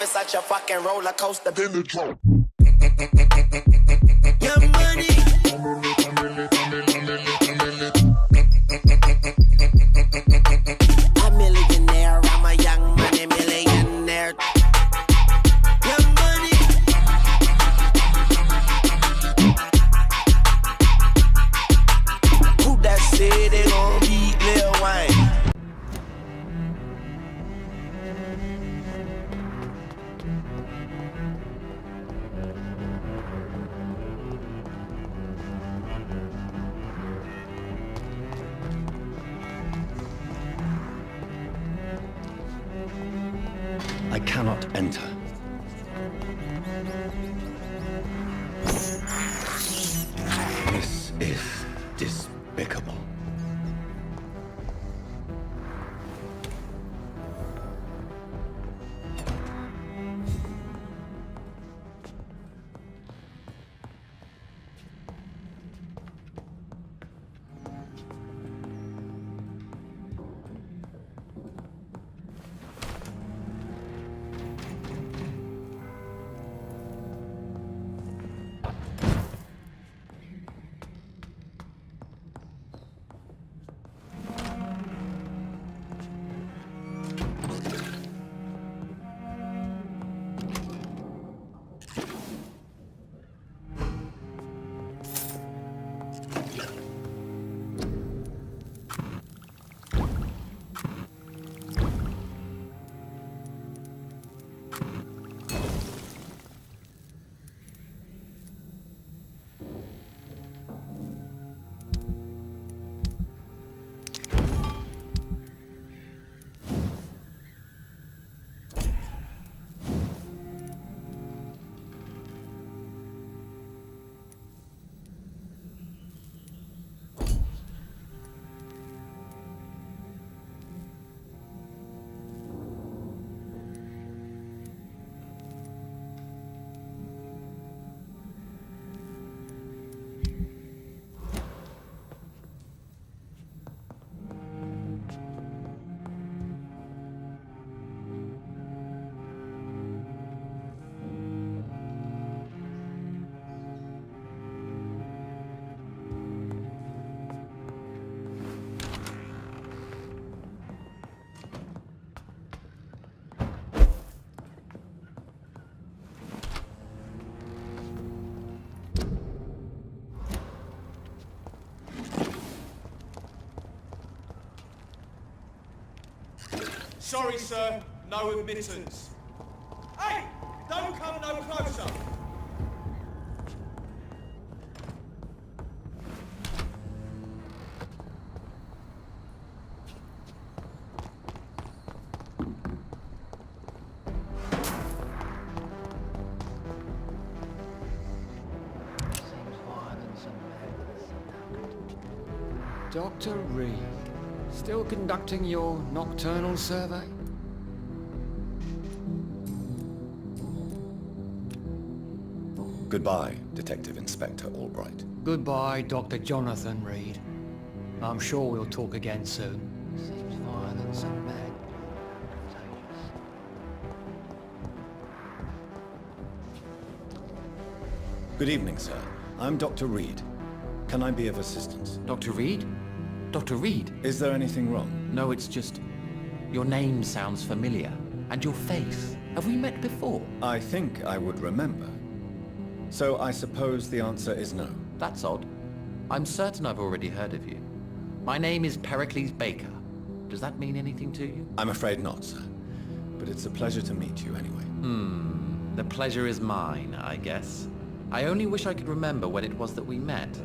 It's such a fucking roller coaster. Then the drop. Your money. A millionaire, I'm a young money millionaire. Your money. Who that said they gon' beat Lil Wayne? I cannot enter. This is despicable. Sorry, sir, no admittance. Hey, don't come no closer. Dr. Reid, still conducting your nocturnal survey? Goodbye, Detective Inspector Albright. Goodbye, Dr. Jonathan Reid. I'm sure we'll talk again soon. Seems violence and mad. Good evening, sir. I'm Dr. Reid. Can I be of assistance? Dr. Reid? Dr. Reid? Is there anything wrong? No, it's just... your name sounds familiar. And your face. Have we met before? I think I would remember. So I suppose the answer is no. That's odd. I'm certain I've already heard of you. My name is Pericles Baker. Does that mean anything to you? I'm afraid not, sir. But it's a pleasure to meet you anyway. The pleasure is mine, I guess. I only wish I could remember when it was that we met.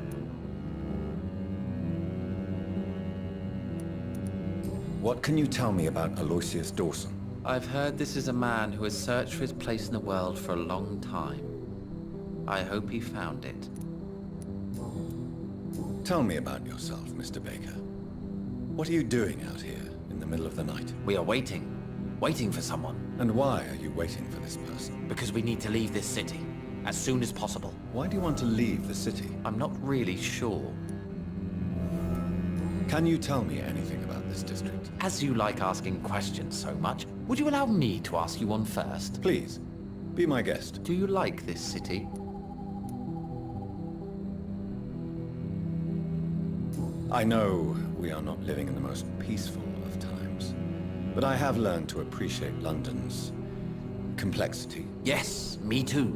What can you tell me about Aloysius Dawson? I've heard this is a man who has searched for his place in the world for a long time. I hope he found it. Tell me about yourself, Mr. Baker. What are you doing out here in the middle of the night? We are waiting. Waiting for someone. And why are you waiting for this person? Because we need to leave this city. As soon as possible. Why do you want to leave the city? I'm not really sure. Can you tell me anything about this district? As you like asking questions so much, Would you allow me to ask you one first? Please, be my guest. Do you like this city? I know we are not living in the most peaceful of times, but I have learned to appreciate London's complexity. Yes, me too.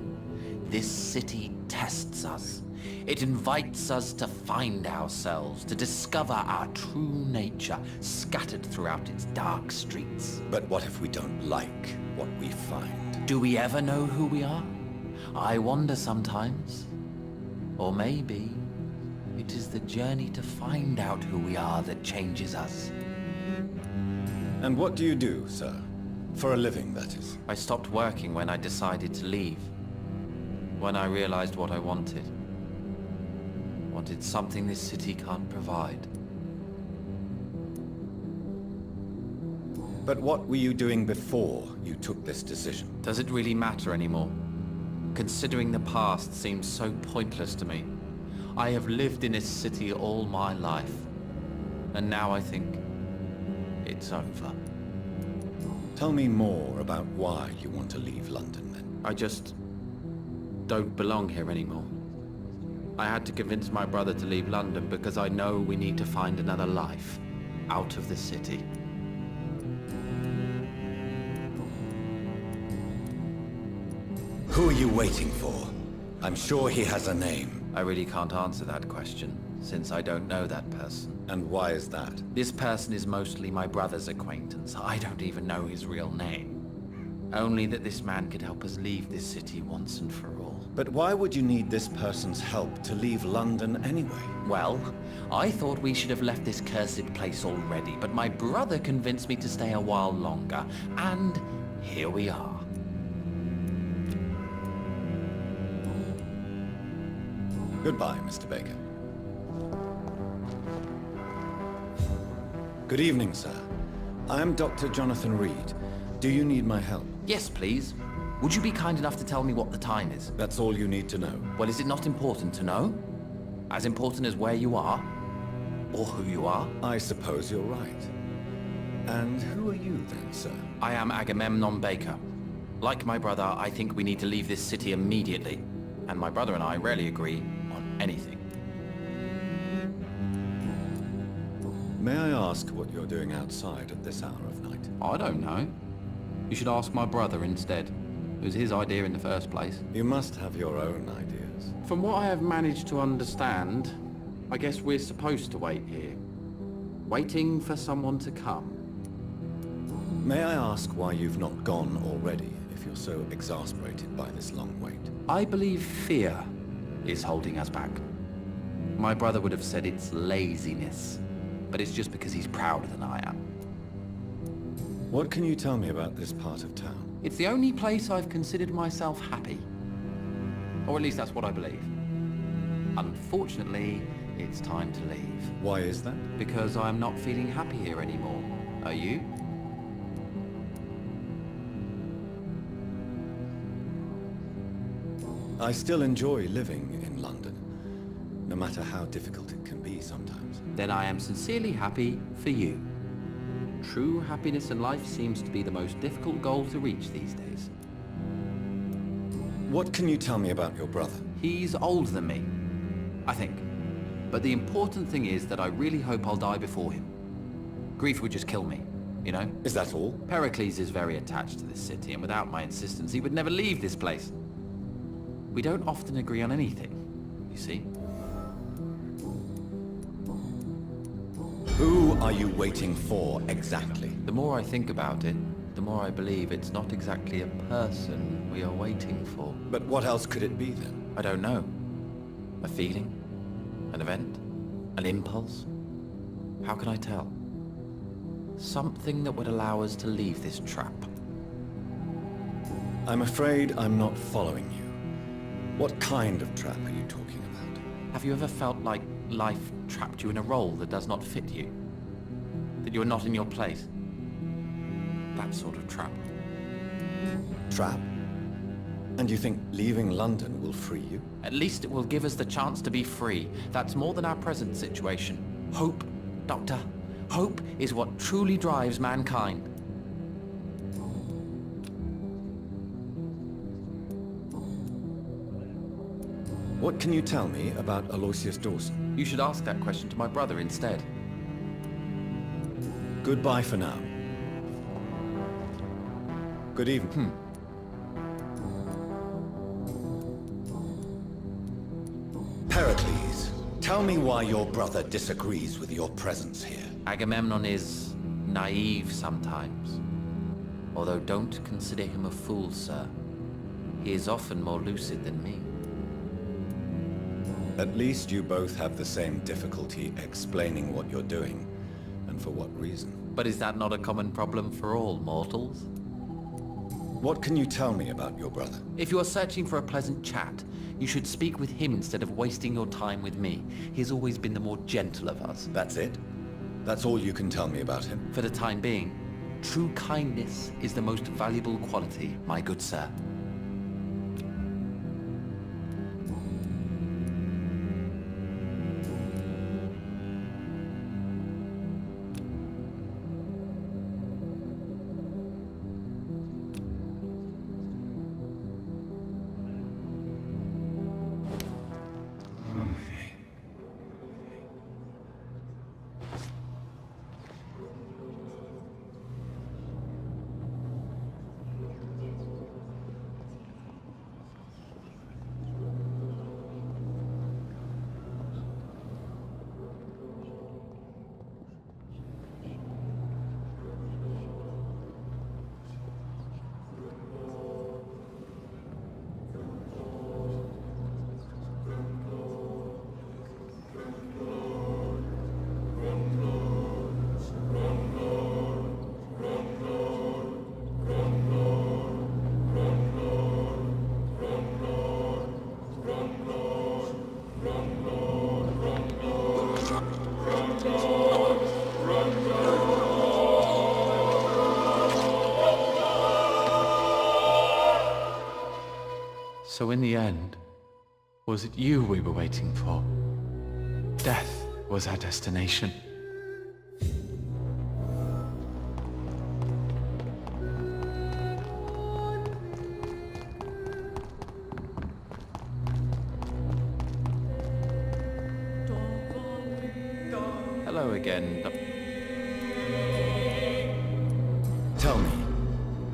This city tests us. It invites us to find ourselves, to discover our true nature scattered throughout its dark streets. But what if we don't like what we find? Do we ever know who we are? I wonder sometimes. Or maybe it is the journey to find out who we are that changes us. And what do you do, sir? For a living, that is. I stopped working when I decided to leave. When I realized what I wanted. Wanted something this city can't provide. But what were you doing before you took this decision? Does it really matter anymore? Considering the past seems so pointless to me. I have lived in this city all my life. And now I think it's over. Tell me more about why you want to leave London, then. I just don't belong here anymore. I had to convince my brother to leave London because I know we need to find another life out of the city. Who are you waiting for? I'm sure he has a name. I really can't answer that question, since I don't know that person. And why is that? This person is mostly my brother's acquaintance. I don't even know his real name. Only that this man could help us leave this city once and for all. But why would you need this person's help to leave London anyway? Well, I thought we should have left this cursed place already, but my brother convinced me to stay a while longer, and here we are. Goodbye, Mr. Baker. Good evening, sir. I am Dr. Jonathan Reid. Do you need my help? Yes, please. Would you be kind enough to tell me what the time is? That's all you need to know. Well, is it not important to know? As important as where you are? Or who you are? I suppose you're right. And who are you then, sir? I am Agamemnon Baker. Like my brother, I think we need to leave this city immediately. And my brother and I rarely agree on anything. May I ask what you're doing outside at this hour of night? I don't know. You should ask my brother instead. It was his idea in the first place. You must have your own ideas. From what I have managed to understand, I guess we're supposed to wait here. Waiting for someone to come. May I ask why you've not gone already, if you're so exasperated by this long wait? I believe fear is holding us back. My brother would have said it's laziness, but it's just because he's prouder than I am. What can you tell me about this part of town? It's the only place I've considered myself happy. Or at least that's what I believe. Unfortunately, it's time to leave. Why is that? Because I'm not feeling happy here anymore. Are you? I still enjoy living in London, no matter how difficult it can be sometimes. Then I am sincerely happy for you. True happiness in life seems to be the most difficult goal to reach these days. What can you tell me about your brother? He's older than me, I think. But the important thing is that I really hope I'll die before him. Grief would just kill me, you know? Is that all? Pericles is very attached to this city, and without my insistence, he would never leave this place. We don't often agree on anything, you see? Who are you waiting for, exactly? The more I think about it, the more I believe it's not exactly a person we are waiting for. But what else could it be, then? I don't know. A feeling? An event? An impulse? How can I tell? Something that would allow us to leave this trap. I'm afraid I'm not following you. What kind of trap are you talking about? Have you ever felt like life trapped you in a role that does not fit you? That you're not in your place? That sort of trap. Trap? And you think leaving London will free you? At least it will give us the chance to be free. That's more than our present situation. Hope, Doctor. Hope is what truly drives mankind. What can you tell me about Aloysius Dawson? You should ask that question to my brother instead. Goodbye for now. Good evening. Pericles, tell me why your brother disagrees with your presence here. Agamemnon is naive sometimes. Although don't consider him a fool, sir. He is often more lucid than me. At least you both have the same difficulty explaining what you're doing, and for what reason. But is that not a common problem for all mortals? What can you tell me about your brother? If you are searching for a pleasant chat, you should speak with him instead of wasting your time with me. He's always been the more gentle of us. That's it? That's all you can tell me about him? For the time being, true kindness is the most valuable quality, my good sir. So in the end, was it you we were waiting for? Death was our destination. Hello again. Tell me,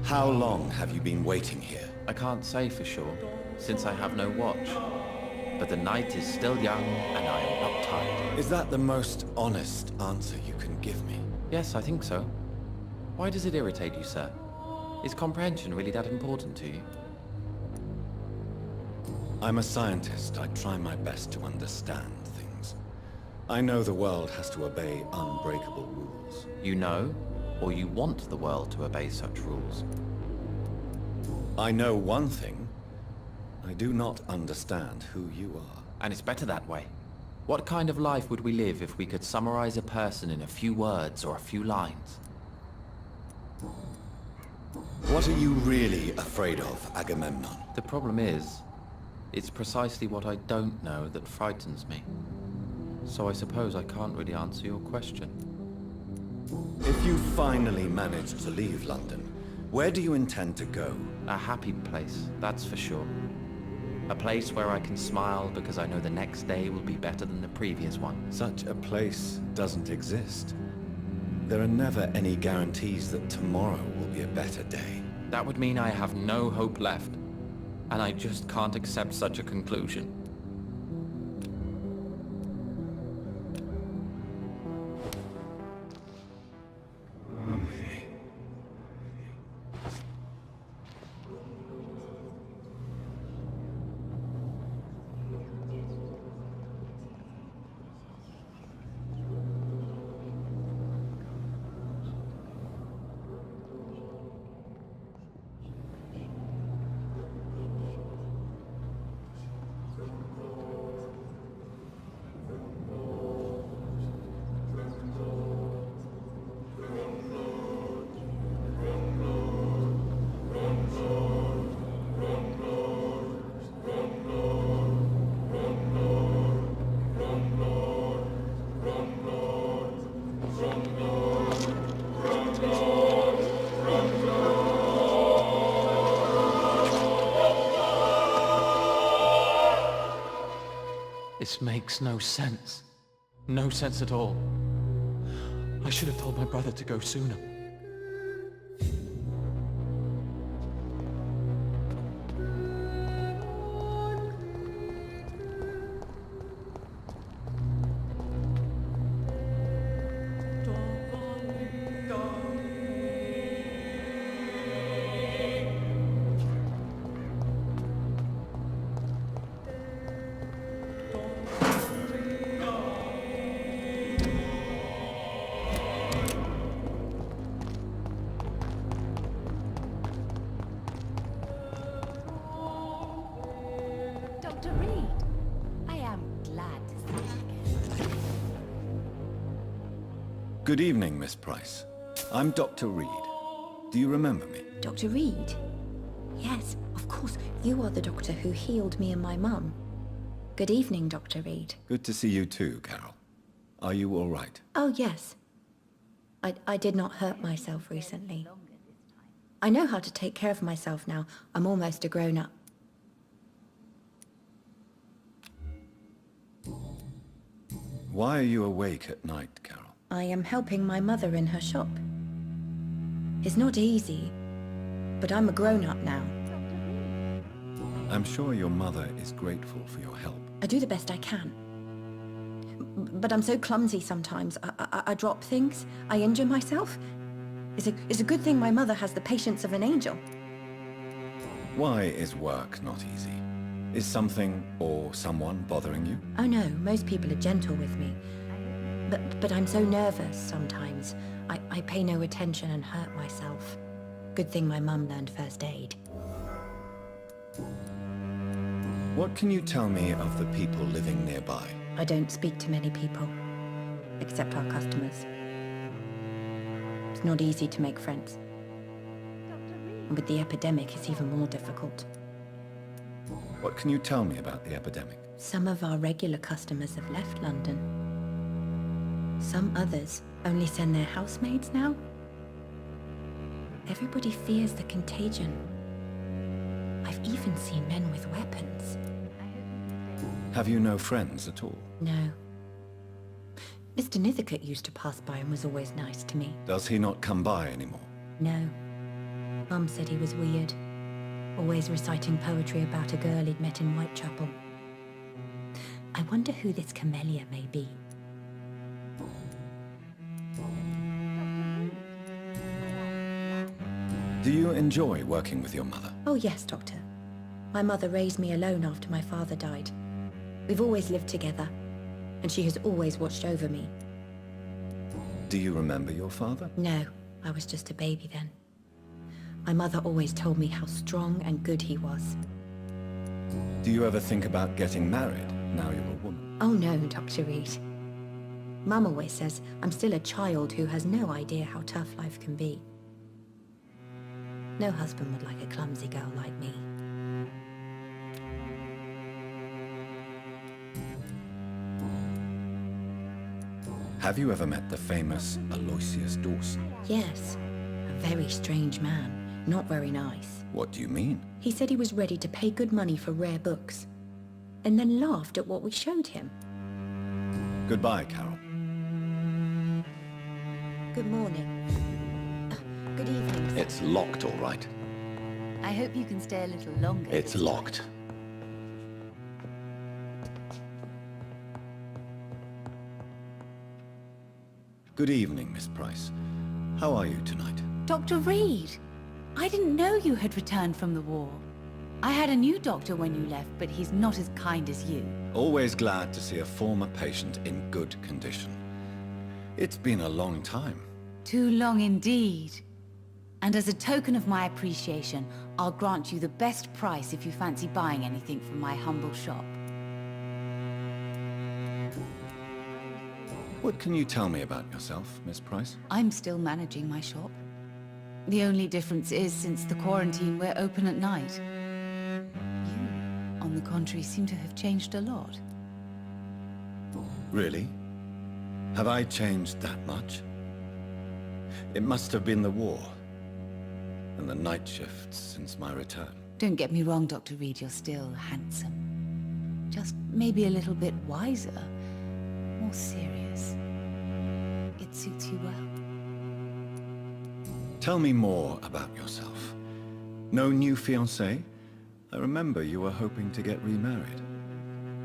how long have you been waiting here? I can't say for sure, since I have no watch. But the night is still young, and I am not tired. Is that the most honest answer you can give me? Yes, I think so. Why does it irritate you, sir? Is comprehension really that important to you? I'm a scientist. I try my best to understand things. I know the world has to obey unbreakable rules. You know, or you want the world to obey such rules? I know one thing. I do not understand who you are. And it's better that way. What kind of life would we live if we could summarize a person in a few words or a few lines? What are you really afraid of, Agamemnon? The problem is, it's precisely what I don't know that frightens me. So I suppose I can't really answer your question. If you finally manage to leave London, where do you intend to go? A happy place, that's for sure. A place where I can smile because I know the next day will be better than the previous one. Such a place doesn't exist. There are never any guarantees that tomorrow will be a better day. That would mean I have no hope left, and I just can't accept such a conclusion. This makes no sense. No sense at all. I should have told my brother to go sooner. Dr. Reid, I am glad to see you again. Good evening, Miss Price. I'm Dr. Reid. Do you remember me? Dr. Reid? Yes, of course. You are the doctor who healed me and my mum. Good evening, Dr. Reid. Good to see you too, Carol. Are you all right? Oh, yes. I did not hurt myself recently. I know how to take care of myself now. I'm almost a grown-up. Why are you awake at night, Carol? I am helping my mother in her shop. It's not easy, but I'm a grown-up now. I'm sure your mother is grateful for your help. I do the best I can. But I'm so clumsy sometimes. I drop things. I injure myself. It's a good thing my mother has the patience of an angel. Why is work not easy? Is something or someone bothering you? Oh no, most people are gentle with me. But I'm so nervous sometimes. I pay no attention and hurt myself. Good thing my mum learned first aid. What can you tell me of the people living nearby? I don't speak to many people, except our customers. It's not easy to make friends. And with the epidemic, it's even more difficult. What can you tell me about the epidemic? Some of our regular customers have left London. Some others only send their housemaids now. Everybody fears the contagion. I've even seen men with weapons. Have you no friends at all? No. Mr. Nithercote used to pass by and was always nice to me. Does he not come by anymore? No. Mum said he was weird. Always reciting poetry about a girl he'd met in Whitechapel. I wonder who this camellia may be. Do you enjoy working with your mother? Oh yes, Doctor. My mother raised me alone after my father died. We've always lived together, and she has always watched over me. Do you remember your father? No, I was just a baby then. My mother always told me how strong and good he was. Do you ever think about getting married, now you're a woman? Oh no, Dr. Reid. Mum always says I'm still a child who has no idea how tough life can be. No husband would like a clumsy girl like me. Have you ever met the famous Aloysius Dawson? Yes, a very strange man, not very nice. What do you mean? He said he was ready to pay good money for rare books, and then laughed at what we showed him. Goodbye, Carol. Good morning. Good evening, sir. It's locked, all right. I hope you can stay a little longer. It's this time. locked. Good evening, Miss Price. How are you tonight? Dr. Reid, I didn't know you had returned from the war. I had a new doctor when you left, but he's not as kind as you. Always glad to see a former patient in good condition. It's been a long time. Too long indeed. And as a token of my appreciation, I'll grant you the best price if you fancy buying anything from my humble shop. What can you tell me about yourself, Miss Price? I'm still managing my shop. The only difference is, since the quarantine, we're open at night. You, on the contrary, seem to have changed a lot. Really? Have I changed that much? It must have been the war and the night shifts since my return. Don't get me wrong, Dr. Reid, you're still handsome. Just maybe a little bit wiser, more serious. It suits you well. Tell me more about yourself. No new fiancé? I remember you were hoping to get remarried.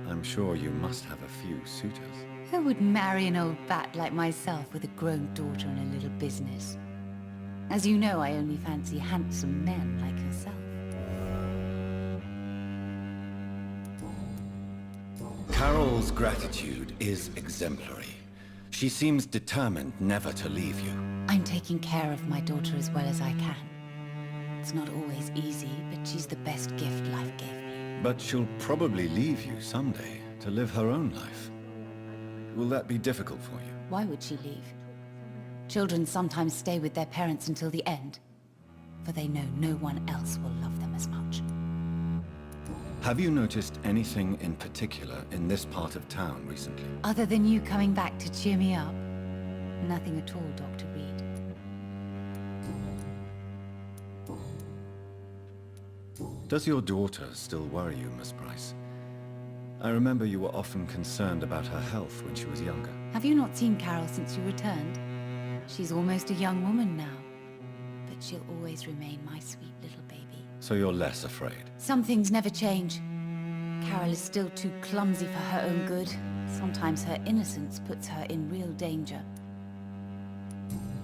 I'm sure you must have a few suitors. Who would marry an old bat like myself with a grown daughter and a little business? As you know, I only fancy handsome men like yourself. Carol's gratitude is exemplary. She seems determined never to leave you. I'm taking care of my daughter as well as I can. It's not always easy, but she's the best gift life gave me. But she'll probably leave you someday to live her own life. Will that be difficult for you? Why would she leave? Children sometimes stay with their parents until the end, for they know no one else will love them as much. Have you noticed anything in particular in this part of town recently? Other than you coming back to cheer me up? Nothing at all, Dr. Reid. Does your daughter still worry you, Miss Price? I remember you were often concerned about her health when she was younger. Have you not seen Carol since you returned? She's almost a young woman now, but she'll always remain my sweet little baby. So you're less afraid? Some things never change. Carol is still too clumsy for her own good. Sometimes her innocence puts her in real danger.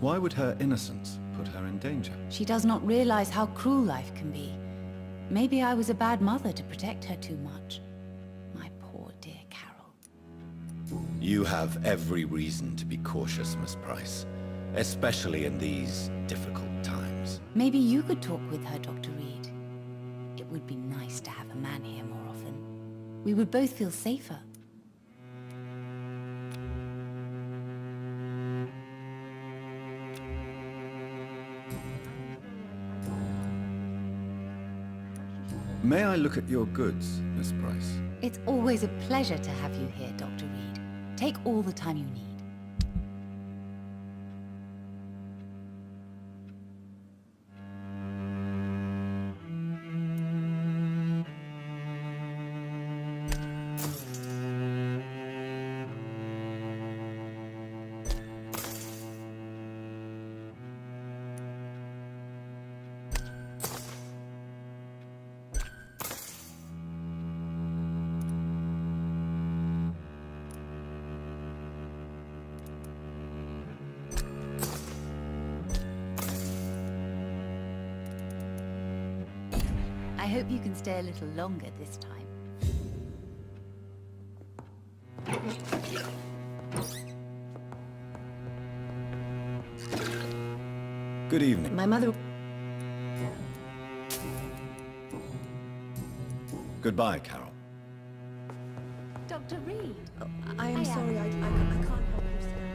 Why would her innocence put her in danger? She does not realize how cruel life can be. Maybe I was a bad mother to protect her too much. My poor dear Carol. You have every reason to be cautious, Miss Price. Especially in these difficult times. Maybe you could talk with her, Dr. Reid. It would be nice to have a man here more often. We would both feel safer. May I look at your goods, Miss Price? It's always a pleasure to have you here, Dr. Reid. Take all the time you need. I hope you can stay a little longer this time. Good evening. My mother... Goodbye, Carol. Dr. Reid. Oh, I am sorry, I can't help you, sir.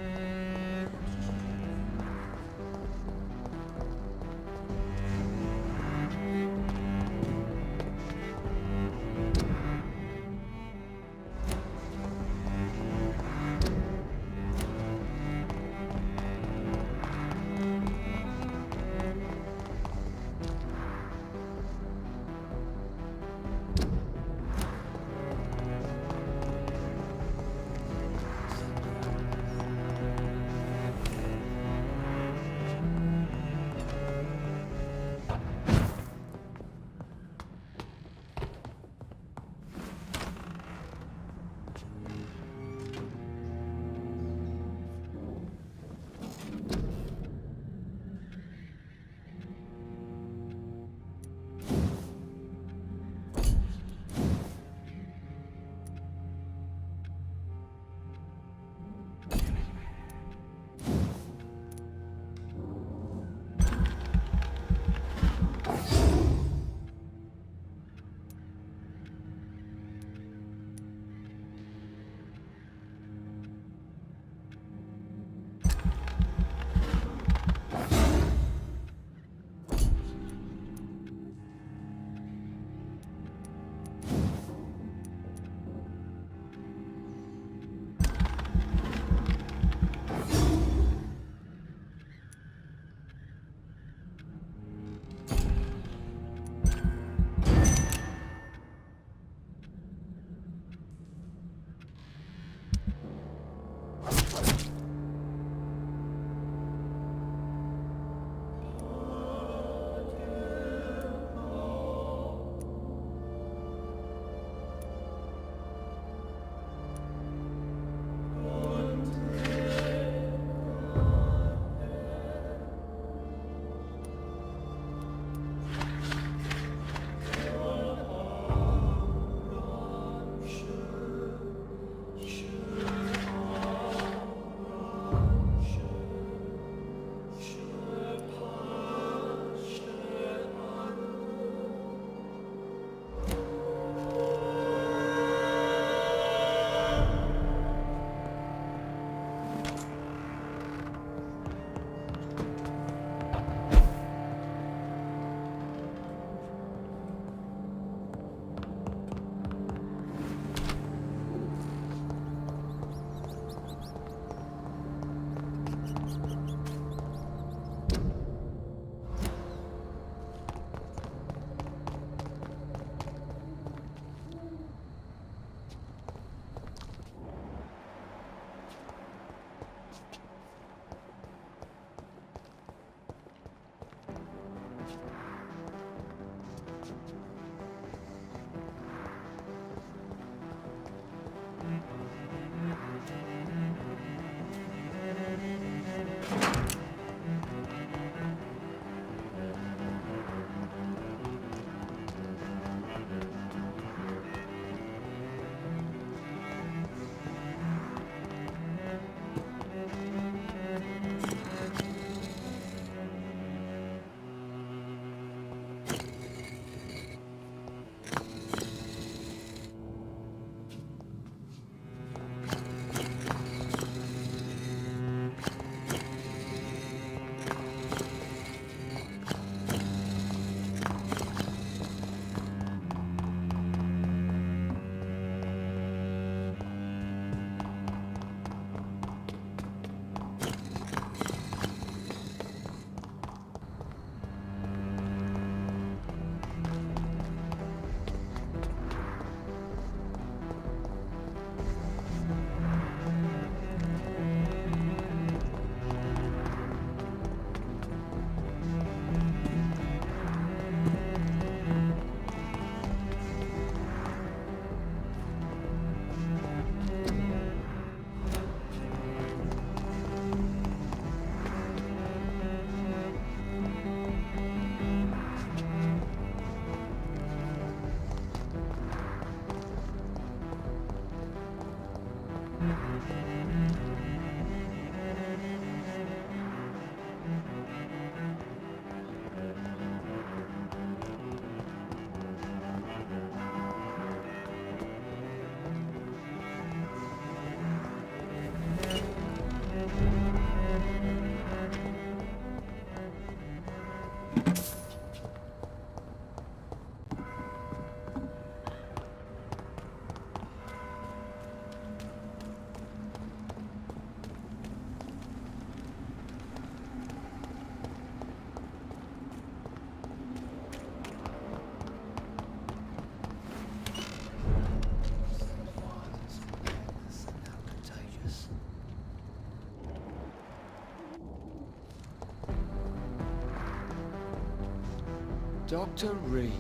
Dr. Reid,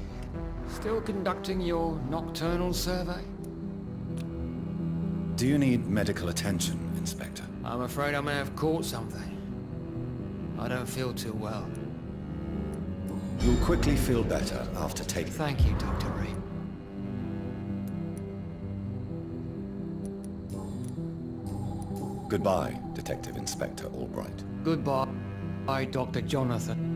still conducting your nocturnal survey? Do you need medical attention, Inspector? I'm afraid I may have caught something. I don't feel too well. You'll quickly feel better after taking... Thank you, Dr. Reid. Goodbye, Detective Inspector Albright. Goodbye, Dr. Jonathan.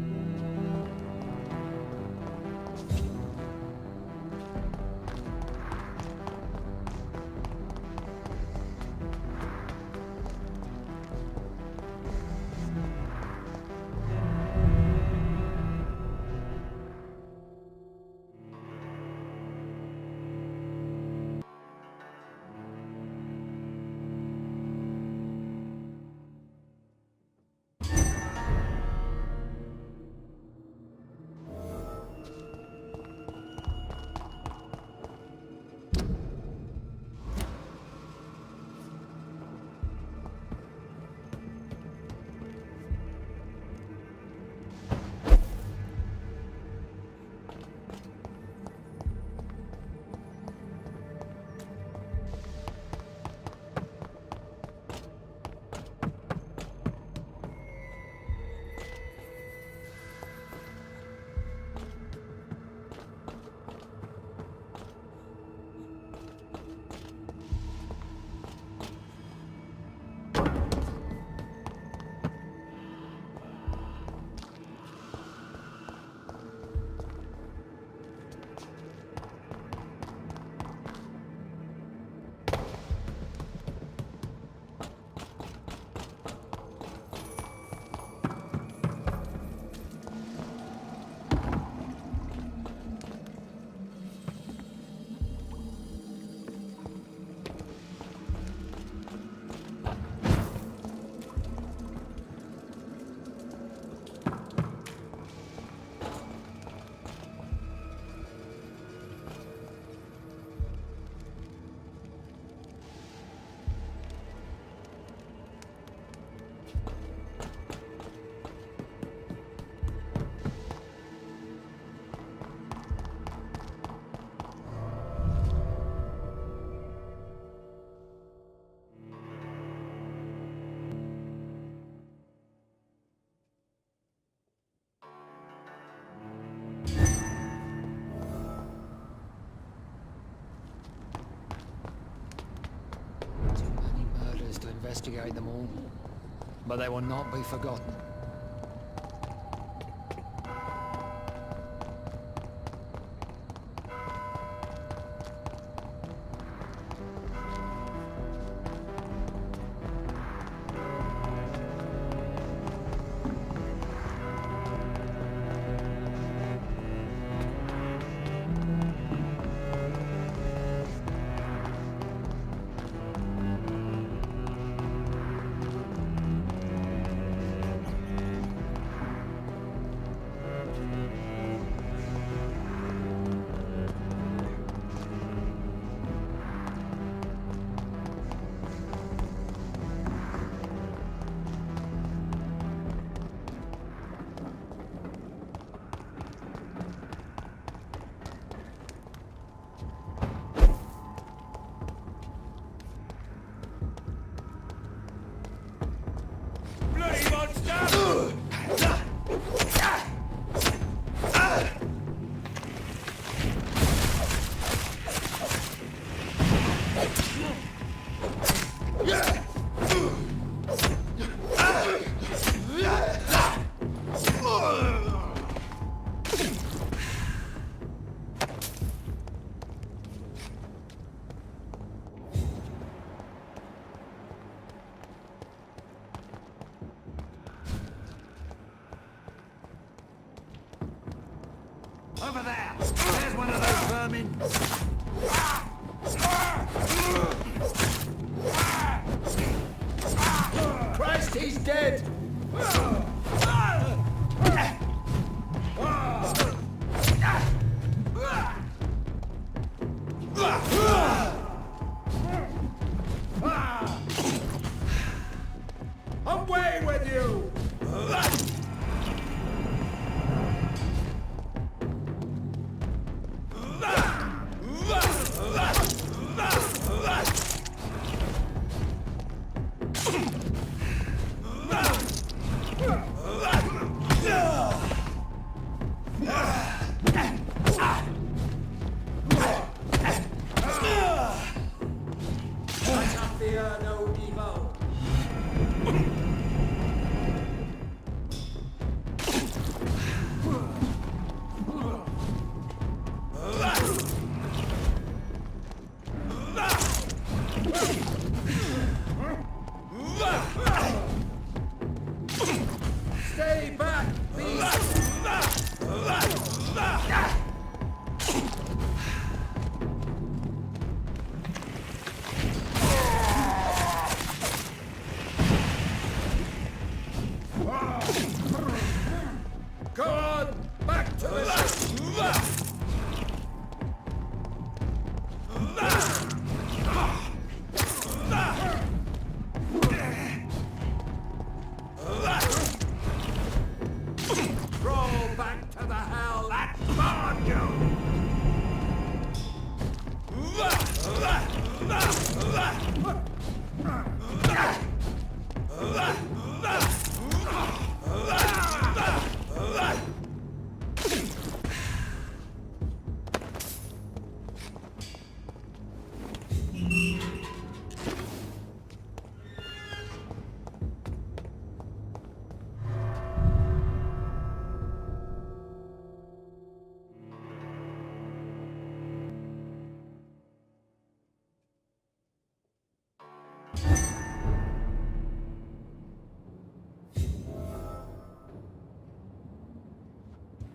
investigate them all, but they will not be forgotten. Over there! There's one of those vermin! Christ, he's dead! Away with you! Stay back, go on, back to the roll back to the hell that spawned you!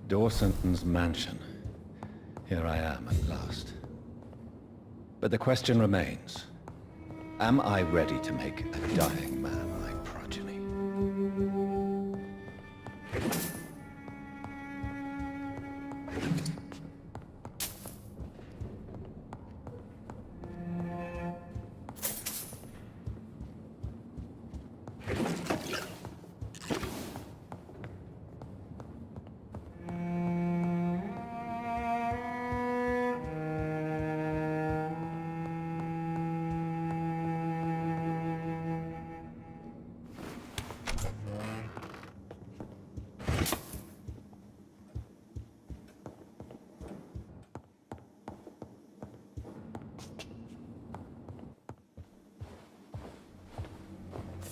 Dawson's mansion. Here I am at last. But the question remains. Am I ready to make a dying man my progeny?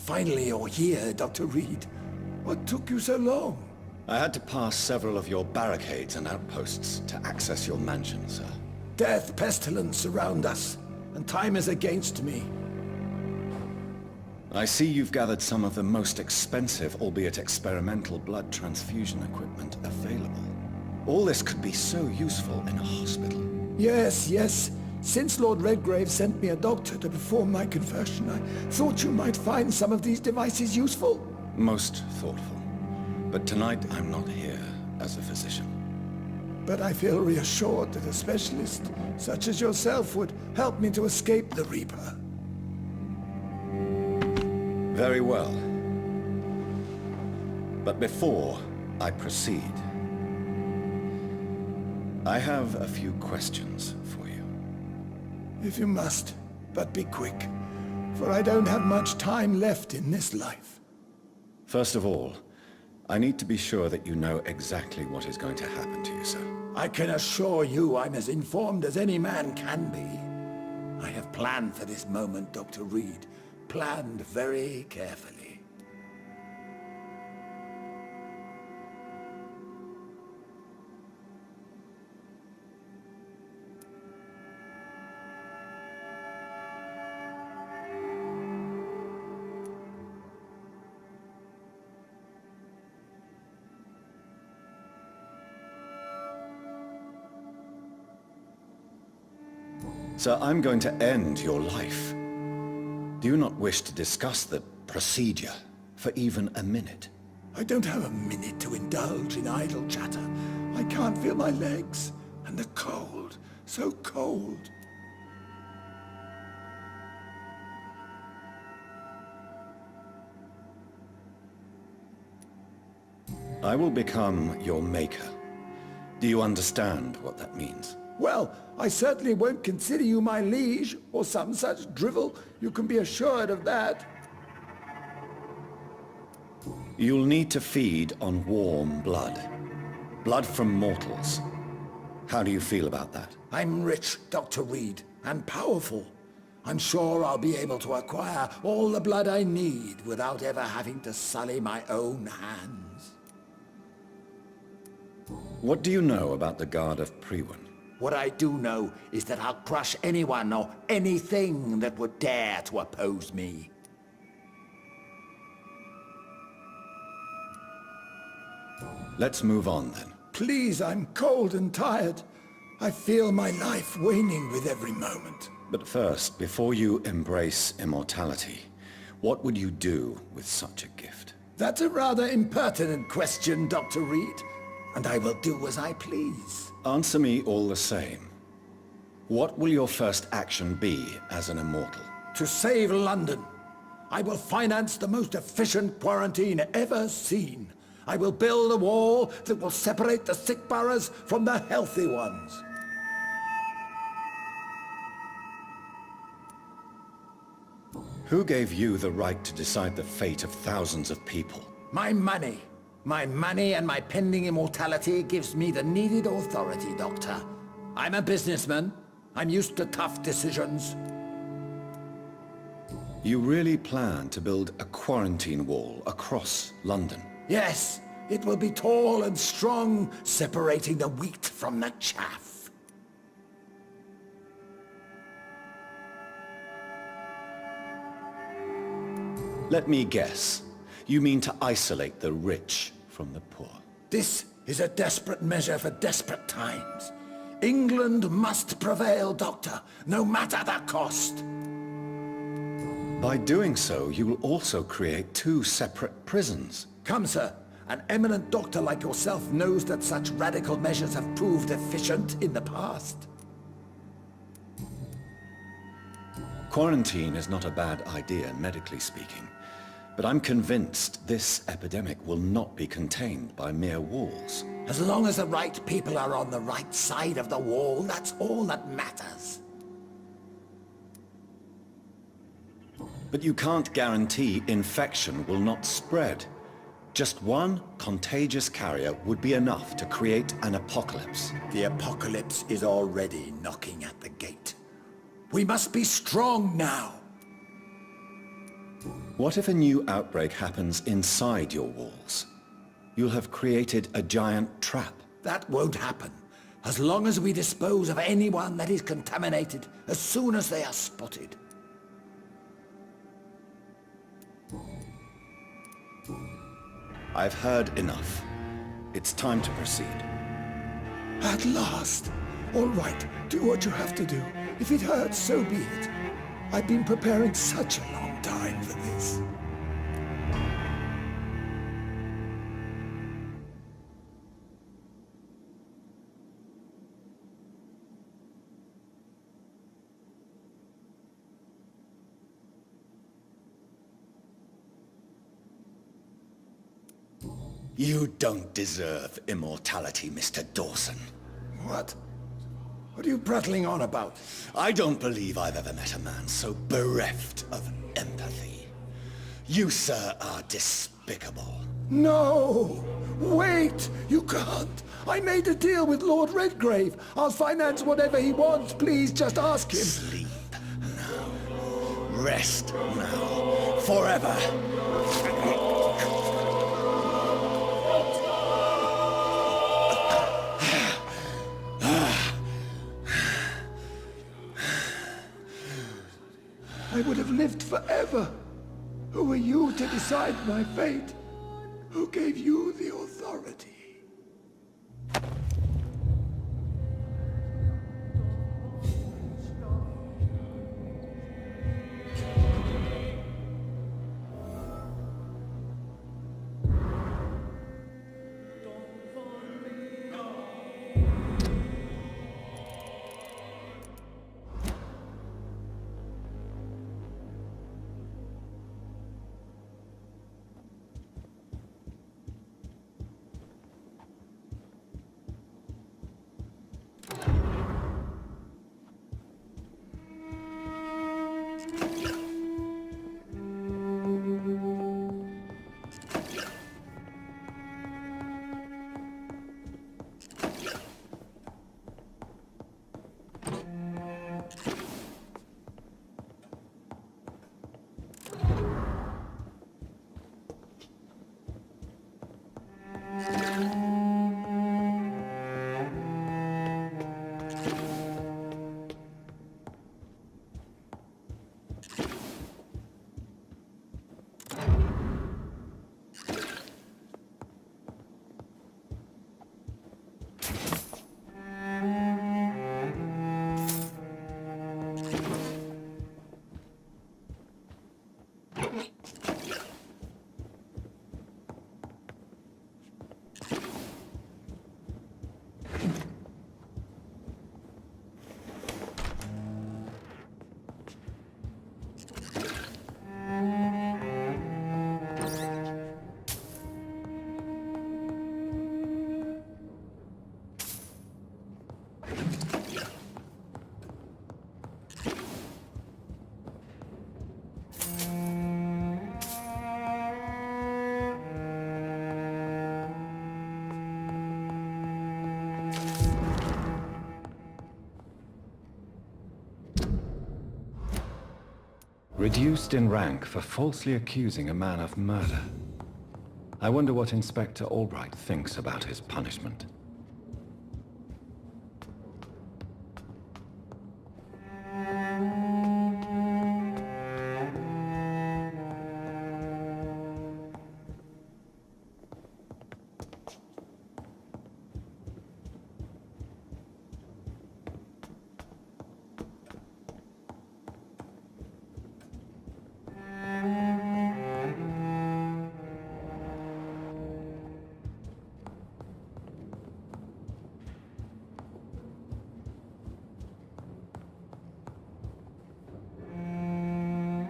Finally you're here, Dr. Reid. What took you so long? I had to pass several of your barricades and outposts to access your mansion, sir. Death, pestilence surround us, and time is against me. I see you've gathered some of the most expensive, albeit experimental, blood transfusion equipment available. All this could be so useful in a hospital. Yes, yes. Since Lord Redgrave sent me a doctor to perform my conversion, I thought you might find some of these devices useful. Most thoughtful. But tonight I'm not here as a physician. But I feel reassured that a specialist such as yourself would help me to escape the Reaper. Very well. But before I proceed, I have a few questions for you. If you must, but be quick, for I don't have much time left in this life. First of all, I need to be sure that you know exactly what is going to happen to you, sir. I can assure you I'm as informed as any man can be. I have planned for this moment, Dr. Reid. Planned very carefully. Sir, I'm going to end your life. Do you not wish to discuss the procedure for even a minute? I don't have a minute to indulge in idle chatter. I can't feel my legs, and the cold, so cold. I will become your maker. Do you understand what that means? Well, I certainly won't consider you my liege, or some such drivel. You can be assured of that. You'll need to feed on warm blood. Blood from mortals. How do you feel about that? I'm rich, Dr. Reid, and powerful. I'm sure I'll be able to acquire all the blood I need without ever having to sully my own hands. What do you know about the Guard of Priwen? What I do know is that I'll crush anyone or anything that would dare to oppose me. Let's move on then. Please, I'm cold and tired. I feel my life waning with every moment. But first, before you embrace immortality, what would you do with such a gift? That's a rather impertinent question, Dr. Reid, and I will do as I please. Answer me all the same. What will your first action be as an immortal? To save London. I will finance the most efficient quarantine ever seen. I will build a wall that will separate the sick boroughs from the healthy ones. Who gave you the right to decide the fate of thousands of people? My money. My money and my pending immortality gives me the needed authority, Doctor. I'm a businessman. I'm used to tough decisions. You really plan to build a quarantine wall across London? Yes, it will be tall and strong, separating the wheat from the chaff. Let me guess. You mean to isolate the rich from the poor? This is a desperate measure for desperate times. England must prevail, Doctor, no matter the cost. By doing so, you will also create two separate prisons. Come, sir. An eminent doctor like yourself knows that such radical measures have proved efficient in the past. Quarantine is not a bad idea, medically speaking. But I'm convinced this epidemic will not be contained by mere walls. As long as the right people are on the right side of the wall, that's all that matters. But you can't guarantee infection will not spread. Just one contagious carrier would be enough to create an apocalypse. The apocalypse is already knocking at the gate. We must be strong now. What if a new outbreak happens inside your walls? You'll have created a giant trap. That won't happen. As long as we dispose of anyone that is contaminated as soon as they are spotted. I've heard enough. It's time to proceed. At last! All right, do what you have to do. If it hurts, so be it. I've been preparing such a long time for this. You don't deserve immortality, Mr. Dawson. What? What are you prattling on about? I don't believe I've ever met a man so bereft of empathy. You, sir, are despicable. No! Wait! You can't! I made a deal with Lord Redgrave. I'll finance whatever he wants. Please, just ask him. Sleep now. Rest now. Forever. I would have lived forever. Who are you to decide my fate? Who gave you the authority? Reduced in rank for falsely accusing a man of murder. I wonder what Inspector Albright thinks about his punishment.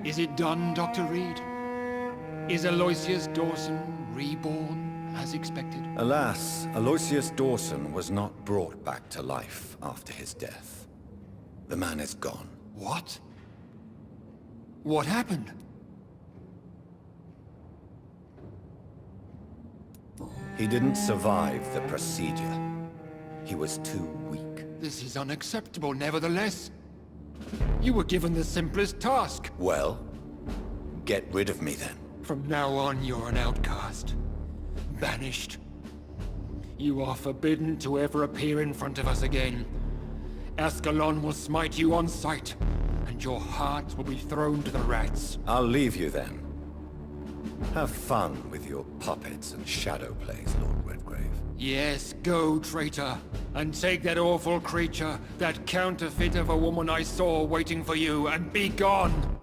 Is it done, Dr. Reid? Is Aloysius Dawson reborn as expected? Alas, Aloysius Dawson was not brought back to life after his death. The man is gone. What? What happened? He didn't survive the procedure. He was too weak. This is unacceptable, nevertheless. You were given the simplest task. Well, get rid of me then? From now on, you're an outcast. Banished. You are forbidden to ever appear in front of us again. Ascalon will smite you on sight, and your heart will be thrown to the rats. I'll leave you then. Have fun with your puppets and shadow plays, Lord Redgrave. Yes, go, traitor, and take that awful creature, that counterfeit of a woman I saw waiting for you, and be gone!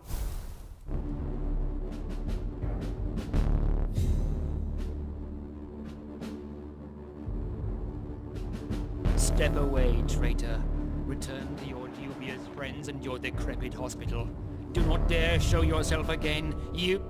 Step away, traitor. Return to your dubious friends and your decrepit hospital. Do not dare show yourself again, you...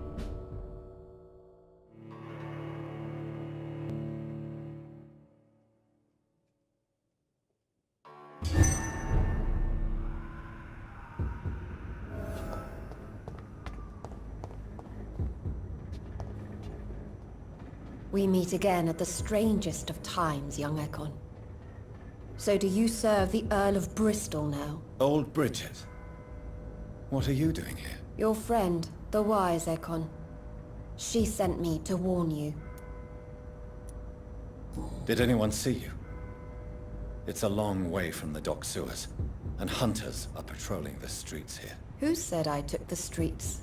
We meet again at the strangest of times, young Ekon. So do you serve the Earl of Bristol now? Old Bridget. What are you doing here? Your friend, the wise Ekon. She sent me to warn you. Did anyone see you? It's a long way from the dock sewers, and hunters are patrolling the streets here. Who said I took the streets?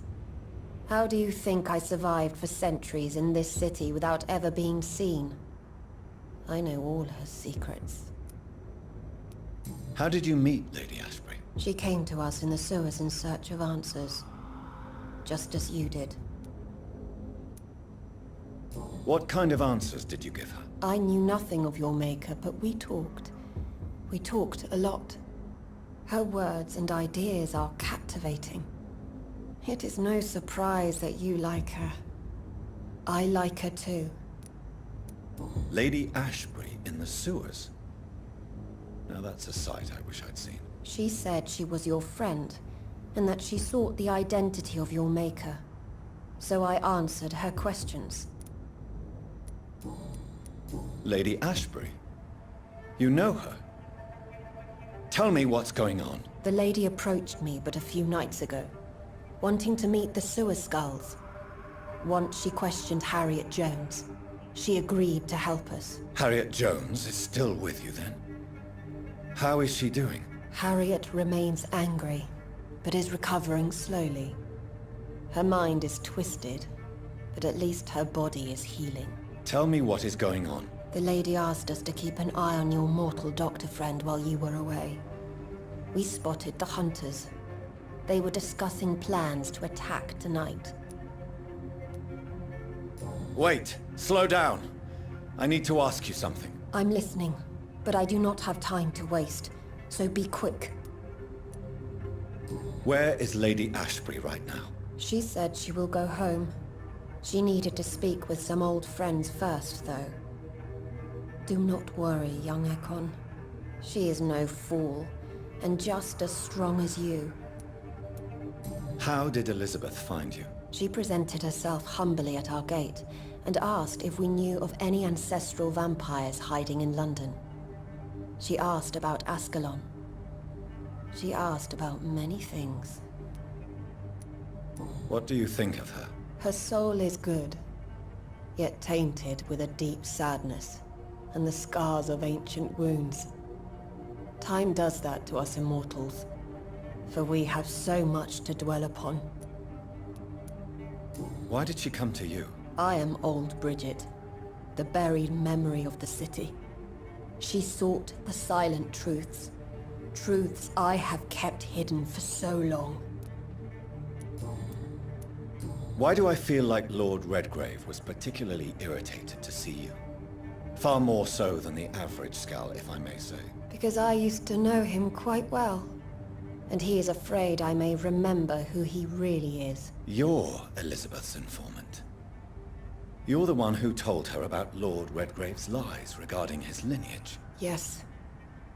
How do you think I survived for centuries in this city without ever being seen? I know all her secrets. How did you meet Lady Ashbury? She came to us in the sewers in search of answers. Just as you did. What kind of answers did you give her? I knew nothing of your maker, but we talked. We talked a lot. Her words and ideas are captivating. It is no surprise that you like her. I like her too. Lady Ashbury in the sewers? Now that's a sight I wish I'd seen. She said she was your friend, and that she sought the identity of your maker. So I answered her questions. Lady Ashbury? You know her? Tell me what's going on. The lady approached me but a few nights ago, wanting to meet the sewer skulls. Once she questioned Harriet Jones. She agreed to help us. Harriet Jones is still with you then? How is she doing? Harriet remains angry, but is recovering slowly. Her mind is twisted, but at least her body is healing. Tell me what is going on. The lady asked us to keep an eye on your mortal doctor friend while you were away. We spotted the hunters. They were discussing plans to attack tonight. Wait! Slow down! I need to ask you something. I'm listening, but I do not have time to waste, so be quick. Where is Lady Ashbury right now? She said she will go home. She needed to speak with some old friends first, though. Do not worry, young Ekon. She is no fool, and just as strong as you. How did Elizabeth find you? She presented herself humbly at our gate, and asked if we knew of any ancestral vampires hiding in London. She asked about Ascalon. She asked about many things. What do you think of her? Her soul is good, yet tainted with a deep sadness, and the scars of ancient wounds. Time does that to us immortals, for we have so much to dwell upon. Why did she come to you? I am old Bridget, the buried memory of the city. She sought the silent truths, truths I have kept hidden for so long. Why do I feel like Lord Redgrave was particularly irritated to see you? Far more so than the average Skull, if I may say. Because I used to know him quite well, and he is afraid I may remember who he really is. You're Elizabeth's informant. You're the one who told her about Lord Redgrave's lies regarding his lineage. Yes,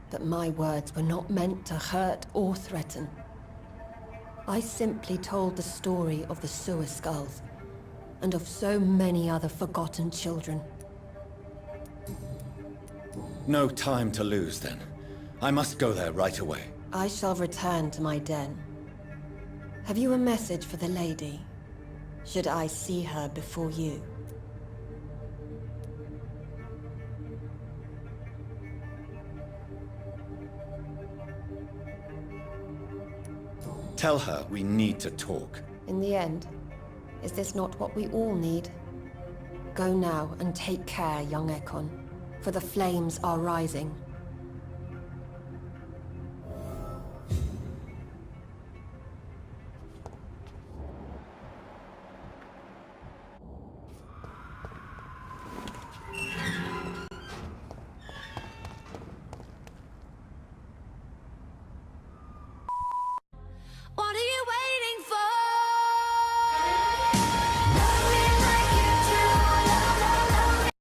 but my words were not meant to hurt or threaten. I simply told the story of the sewer skulls, and of so many other forgotten children. No time to lose, then. I must go there right away. I shall return to my den. Have you a message for the lady? Should I see her before you? Tell her we need to talk. In the end, is this not what we all need? Go now and take care, young Ekon, for the flames are rising.